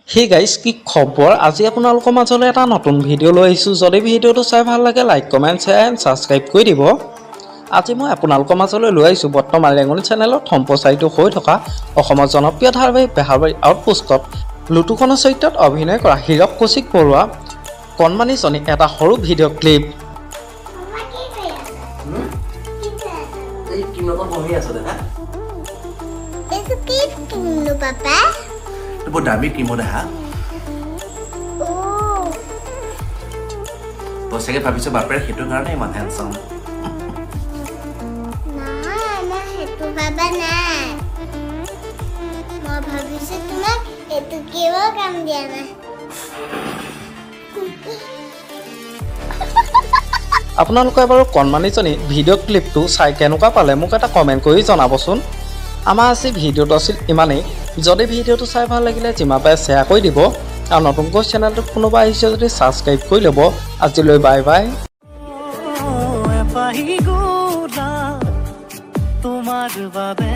hey guys কি খবৰ আজি আপোনালোকৰ মাজলৈ এটা নতুন ভিডিঅ' লৈ আহিছোঁ যদি ভিডিঅ'টো চাই ভাল লাগে like comment share and subscribe কৰি দিব আজি মই আপোনালোকৰ মাজলৈ লৈ আহিছোঁ বৰ্তমান ৰেঙনি চেনেলত সম্প্ৰচাৰিত হৈ থকা অসমৰ জনপ্ৰিয় ধাৰাবাহিক বেহাৰবাৰী আউটপোষ্টত লুটুকণৰ চৰিত্ৰত অভিনয় কৰা হীৰক কৌশিক বৰুৱা কণমানিজনী এটা সৰু ভিডিঅ' ক্লিপ বহুত দামী ক্ৰীমো দেখা তই চাগে ভাবিছ বাপেৰে সেইটো কাৰণে ইমান হেণ্ডচাম আপোনালোকে বাৰু কণমানিজনী ভিডিঅ' ক্লিপটো চাই কেনেকুৱা পালে মোক এটা কমেণ্ট কৰি জনাবচোন আমাৰ আজি ভিডিঅ'টো আছিল ইমানেই যদি ভিডিঅ'টো চাই ভাল লাগিলে যিমান পাৰে শ্বেয়াৰ কৰি দিব আৰু নতুনকৈ চেনেলটোত কোনোবা আহিছে যদি ছাবস্ক্ৰাইব কৰি ল'ব আজিলৈ বাই বাই তোমাৰ বাবে